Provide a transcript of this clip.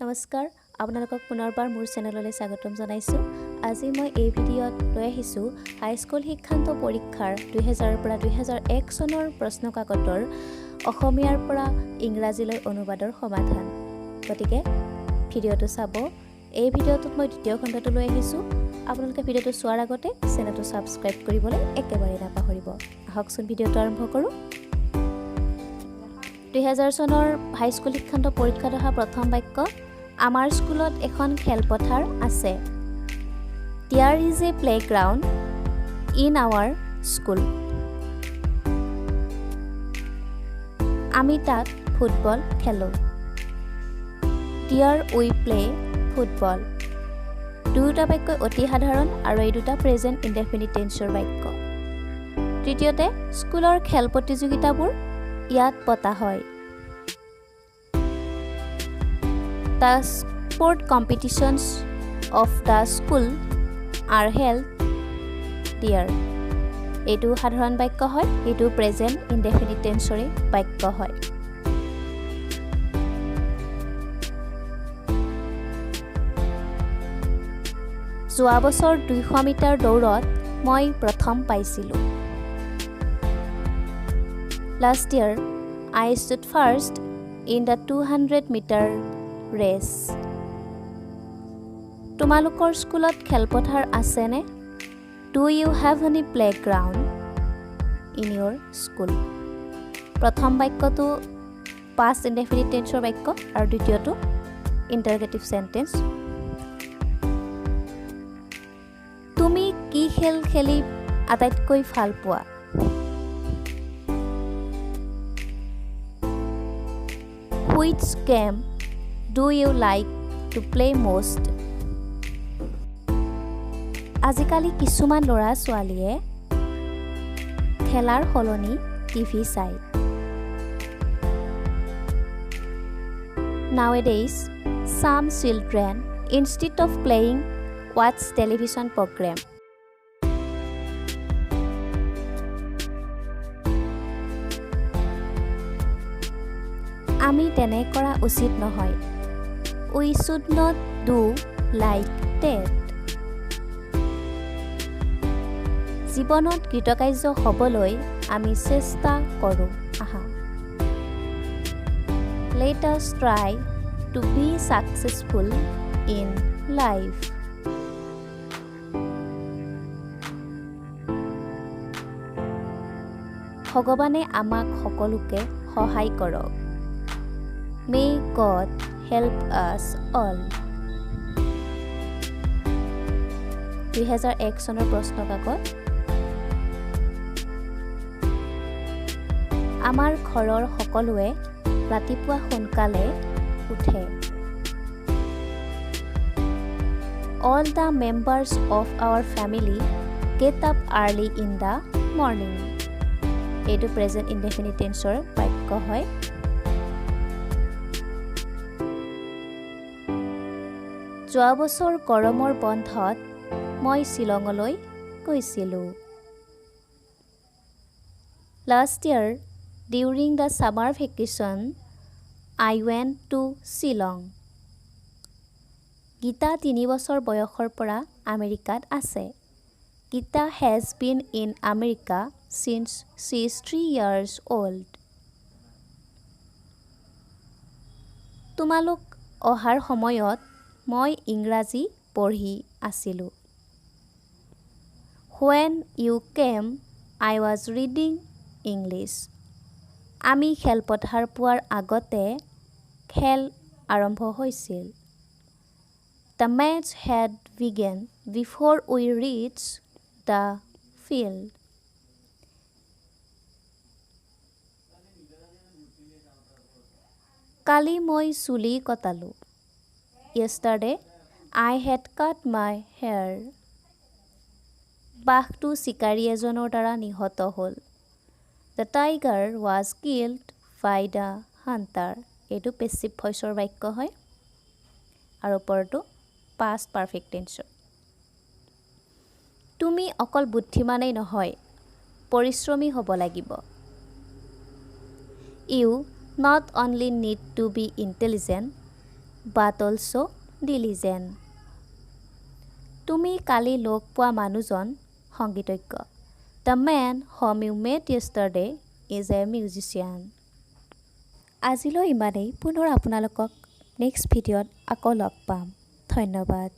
নমস্কাৰ আপোনালোকক পুনৰবাৰ মোৰ চেনেললৈ স্বাগতম জনাইছোঁ। আজি মই এই ভিডিঅ'ত লৈ আহিছোঁ হাইস্কুল শিক্ষান্ত পৰীক্ষাৰ 2000 পৰা 2001 চনৰ প্ৰশ্নকাকতৰ অসমীয়াৰ পৰা ইংৰাজীলৈ অনুবাদৰ সমাধান। গতিকে ভিডিঅ'টো চাব। এই ভিডিঅ'টোত মই দ্বিতীয় খণ্ডটো লৈ আহিছোঁ। আপোনালোকে ভিডিঅ'টো চোৱাৰ আগতে চেনেলটো ছাবস্ক্ৰাইব কৰিবলৈ একেবাৰে নাপাহৰিব। আহকচোন ভিডিঅ'টো আৰম্ভ কৰোঁ। 2000 চনৰ হাইস্কুল শিক্ষান্ত পৰীক্ষাত অহা প্ৰথম বাক্য, আমাৰ স্কুলত এখন খেলপথাৰ আছে। There is a playground in our school. আমি তাত ফুটবল খেলোঁ। There we play football. দুটা বাক্য অতি সাধাৰণ আৰু এই দুটা প্ৰেজেণ্ট ইনডেফিনিট টেন্সৰ বাক্য। তৃতীয়তে, স্কুলৰ খেল প্ৰতিযোগিতাবোৰ ইয়াত পতা হয়। The sport competitions of the school are held there. এইটো সাধাৰণ বাক্য হয়, এইটো প্ৰেজেণ্ট ইনডেফিনিট টেন্সৰে বাক্য হয়। যোৱা বছৰ 200 মিটাৰ দৌৰত মই প্ৰথম পাইছিলোঁ। Last year, I stood first in the 200 meter race. তোমালোকৰ স্কুলত খেলপথাৰ আছেনে? Do you have any playground in your school? প্ৰথম বাক্যটো past indefinite tenseৰ বাক্য আৰু দ্বিতীয়টো interrogative sentence। তুমি কি খেল খেলি আটাইতকৈ ভাল পোৱা? Which game do you like to play most? আজিকালি কিছুমান ল'ৰা ছোৱালীয়ে খেলাৰ সলনি টিভি চায়। Nowadays, some children, instead of playing, watch television program. আমি তেনে কৰা উচিত নহয়। We should not do like that. জীৱনত কৃতকাৰ্য হ'বলৈ আমি চেষ্টা কৰোঁ। আহা। Let us try to be successful in life. ভগৱানে আমাক সকলোকে সহায় কৰক। May God help us all. 2001 চনৰ প্ৰশ্নকাকত। আমাৰ ঘৰৰ সকলোৱে ৰাতিপুৱা সোনকালে উঠে। All the members of our family get up early in the morning. এইটো প্ৰেজেণ্ট ইনডেফিনিট টেন্সৰ বাক্য হয়। যোৱা বছৰ গৰমৰ বন্ধত মই শ্বিলঙলৈ গৈছিলোঁ। Last year, during the summer vacation, I went to Shillong. Gita 3 বছৰ বয়সৰ পৰা আমেৰিকাত আছে। Gita has been in America since she is 3 years old. তোমালোক অহাৰ সময়ত মই ইংৰাজী পঢ়ি আছিলোঁ। When you came, I was reading English. আমি খেলপথাৰ পোৱাৰ আগতে খেল আৰম্ভ হৈছিল। The match had begun before we reached the field. কালি মই চুলি কটালোঁ। Yesterday, I had cut my hair. বাঘটো চিকাৰী এজনৰ দ্বাৰা নিহত হ'ল। The tiger was killed by the hunter. এইটো পেছিভ ভইচৰ বাক্য হয় আৰু ওপৰটো past perfect tense। তুমি অকল বুদ্ধিমানেই নহয়, পৰিশ্ৰমী হ'ব লাগিব। You not only need to be intelligent, but also diligent. তুমি কালি লগ পোৱা মানুহজন সংগীতজ্ঞ। The man whom you met yesterday is a musician. আজিলৈ ইমানেই। পুনৰ আপোনালোকক নেক্সট ভিডিঅ'ত আকৌ লগ পাম। ধন্যবাদ।